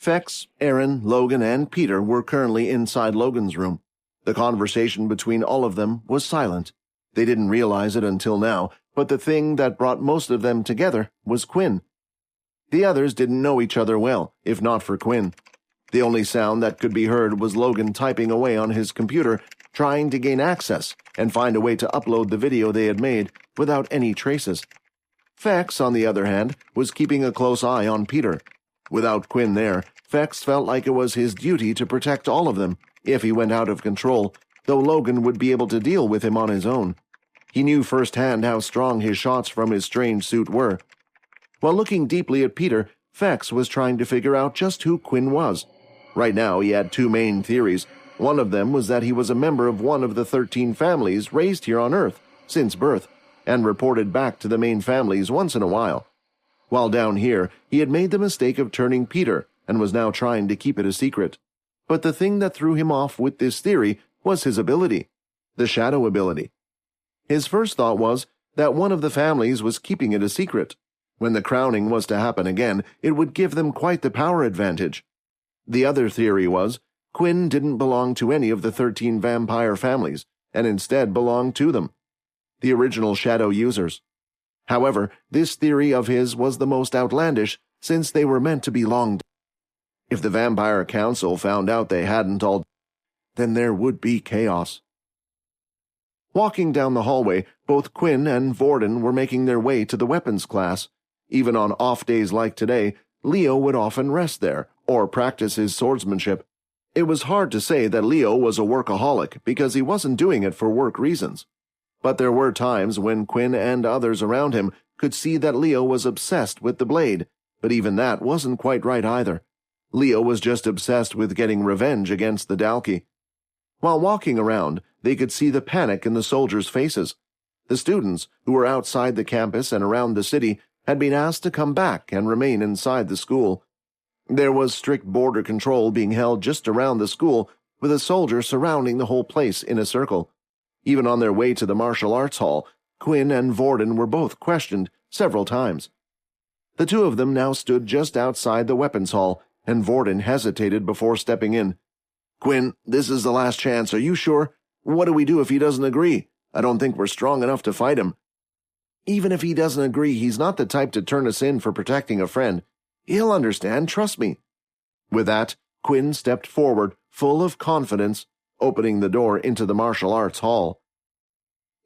Fex, Erin, Logan, and Peter were currently inside Logan's room. The conversation between all of them was silent. They didn't realize it until now, but the thing that brought most of them together was Quinn. The others didn't know each other well, if not for Quinn. The only sound that could be heard was Logan typing away on his computer, trying to gain access and find a way to upload the video they had made without any traces. Fex, on the other hand, was keeping a close eye on Peter. Without Quinn there, Fex felt like it was his duty to protect all of them if he went out of control, though Logan would be able to deal with him on his own. He knew firsthand how strong his shots from his strange suit were. While looking deeply at Peter, Fex was trying to figure out just who Quinn was. Right now, he had two main theories. One of them was that he was a member of one of the 13 families raised here on Earth since birth, and reported back to the main families once in a while. While down here, he had made the mistake of turning Peter, and was now trying to keep it a secret. But the thing that threw him off with this theory was his ability, the shadow ability. His first thought was that one of the families was keeping it a secret. When the crowning was to happen again, it would give them quite the power advantage. The other theory was Quinn didn't belong to any of the 13 vampire families, and instead belonged to them, the original shadow users. However, this theory of his was the most outlandish, since they were meant to be long dead. If the Vampire Council found out they hadn't all, then there would be chaos. Walking down the hallway, both Quinn and Vorden were making their way to the weapons class. Even on off days like today, Leo would often rest there, or practice his swordsmanship. It was hard to say that Leo was a workaholic, because he wasn't doing it for work reasons. But there were times when Quinn and others around him could see that Leo was obsessed with the blade, but even that wasn't quite right either. Leo was just obsessed with getting revenge against the Dalki. While walking around, they could see the panic in the soldiers' faces. The students, who were outside the campus and around the city, had been asked to come back and remain inside the school. There was strict border control being held just around the school, with a soldier surrounding the whole place in a circle. Even on their way to the martial arts hall, Quinn and Vorden were both questioned several times. The two of them now stood just outside the weapons hall, and Vorden hesitated before stepping in. "Quinn, this is the last chance. Are you sure? What do we do if he doesn't agree? I don't think we're strong enough to fight him." "Even if he doesn't agree, he's not the type to turn us in for protecting a friend. He'll understand, trust me." With that, Quinn stepped forward, full of confidence, opening the door into the martial arts hall.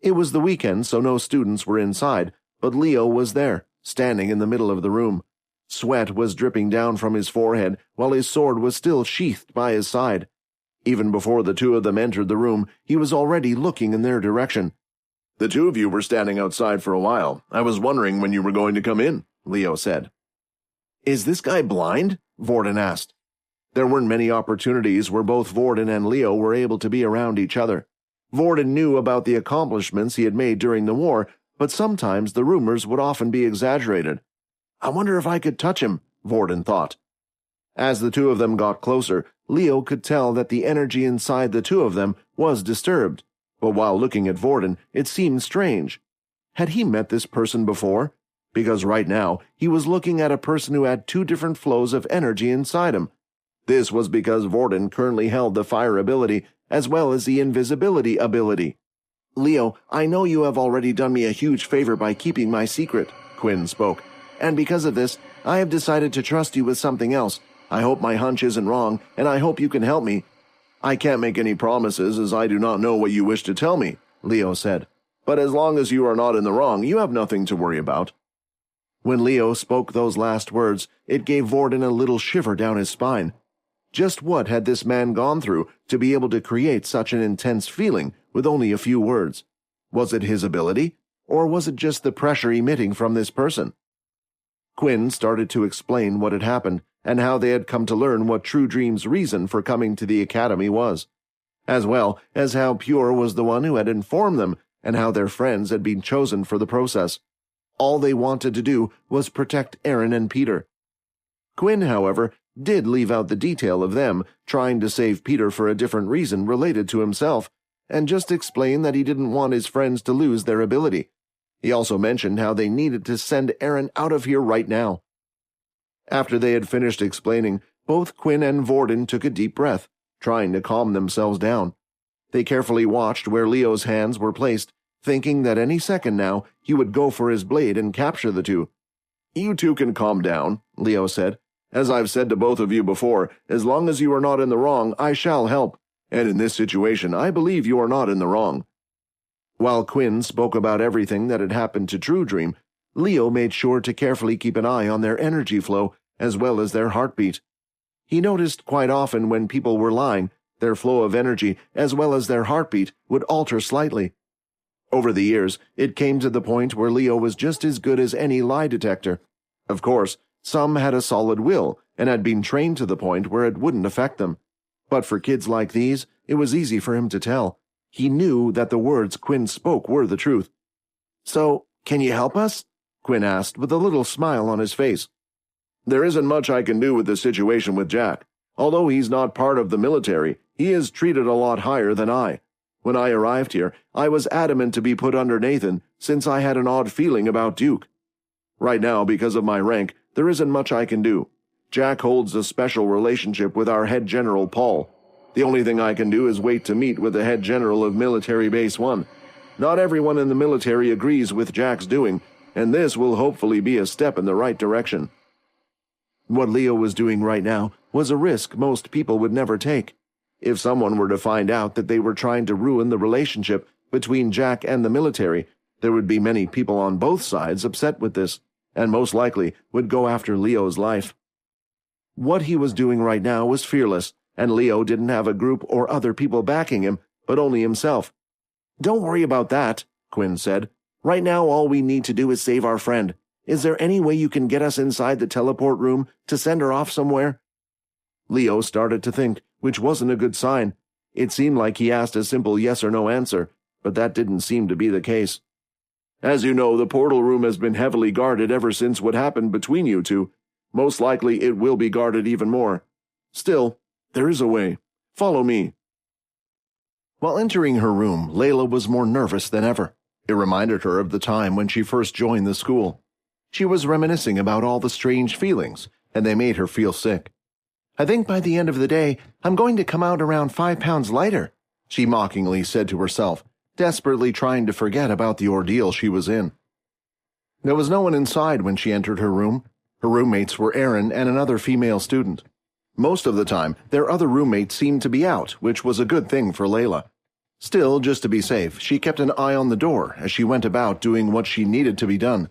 It was the weekend, so no students were inside, but Leo was there, standing in the middle of the room. Sweat was dripping down from his forehead, while his sword was still sheathed by his side. Even before the two of them entered the room, he was already looking in their direction. "The two of you were standing outside for a while. I was wondering when you were going to come in," Leo said. "Is this guy blind?" Vorden asked. There weren't many opportunities where both Vorden and Leo were able to be around each other. Vorden knew about the accomplishments he had made during the war, but sometimes the rumors would often be exaggerated. "I wonder if I could touch him," Vorden thought. As the two of them got closer, Leo could tell that the energy inside the two of them was disturbed, but while looking at Vorden, it seemed strange. Had he met this person before? Because right now, he was looking at a person who had two different flows of energy inside him. This was because Vorden currently held the fire ability as well as the invisibility ability. "Leo, I know you have already done me a huge favor by keeping my secret," Quinn spoke. "And because of this, I have decided to trust you with something else. I hope my hunch isn't wrong, and I hope you can help me." "I can't make any promises as I do not know what you wish to tell me," Leo said. "But as long as you are not in the wrong, you have nothing to worry about." When Leo spoke those last words, it gave Vorden a little shiver down his spine. Just what had this man gone through to be able to create such an intense feeling with only a few words? Was it his ability, or was it just the pressure emitting from this person? Quinn started to explain what had happened, and how they had come to learn what True Dream's reason for coming to the academy was, as well as how Pure was the one who had informed them, and how their friends had been chosen for the process. All they wanted to do was protect Erin and Peter. Quinn, however, did leave out the detail of them trying to save Peter for a different reason related to himself, and just explained that he didn't want his friends to lose their ability. He also mentioned how they needed to send Erin out of here right now. After they had finished explaining, Both Quinn and Vorden took a deep breath, trying to calm themselves down. They carefully watched where Leo's hands were placed, thinking that any second now he would go for his blade and capture the two. "You two can calm down," Leo said. "As I've said to both of you before, as long as you are not in the wrong, I shall help. And in this situation, I believe you are not in the wrong." While Quinn spoke about everything that had happened to True Dream, Leo made sure to carefully keep an eye on their energy flow as well as their heartbeat. He noticed quite often when people were lying, their flow of energy as well as their heartbeat would alter slightly. Over the years, it came to the point where Leo was just as good as any lie detector. Of course, some had a solid will and had been trained to the point where it wouldn't affect them. But for kids like these, it was easy for him to tell. He knew that the words Quinn spoke were the truth. "So, can you help us?" Quinn asked with a little smile on his face. "There isn't much I can do with the situation with Jack. Although he's not part of the military, he is treated a lot higher than I. When I arrived here, I was adamant to be put under Nathan, since I had an odd feeling about Duke. Right now, because of my rank, there isn't much I can do. Jack holds a special relationship with our head general, Paul. The only thing I can do is wait to meet with the head general of Military Base 1. Not everyone in the military agrees with Jack's doing, and this will hopefully be a step in the right direction." What Leo was doing right now was a risk most people would never take. If someone were to find out that they were trying to ruin the relationship between Jack and the military, there would be many people on both sides upset with this, and most likely would go after Leo's life. What he was doing right now was fearless, and Leo didn't have a group or other people backing him, but only himself. "Don't worry about that," Quinn said. "Right now all we need to do is save our friend. Is there any way you can get us inside the teleport room to send her off somewhere?" Leo started to think, which wasn't a good sign. It seemed like he asked a simple yes or no answer, but that didn't seem to be the case. "As you know, the portal room has been heavily guarded ever since what happened between you two. Most likely it will be guarded even more. Still, there is a way. Follow me." While entering her room, Layla was more nervous than ever. It reminded her of the time when she first joined the school. She was reminiscing about all the strange feelings, and they made her feel sick. "I think by the end of the day, I'm going to come out around 5 pounds lighter," she mockingly said to herself, desperately trying to forget about the ordeal she was in. There was no one inside when she entered her room. Her roommates were Erin and another female student. Most of the time, their other roommates seemed to be out, which was a good thing for Layla. Still, just to be safe, she kept an eye on the door as she went about doing what she needed to be done.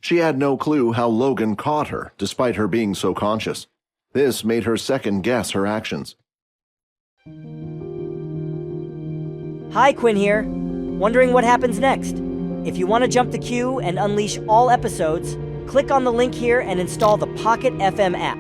She had no clue how Logan caught her, despite her being so conscious. This made her second-guess her actions. Hi, Quinn here. Wondering what happens next? If you want to jump the queue and unleash all episodes, click on the link here and install the Pocket FM app.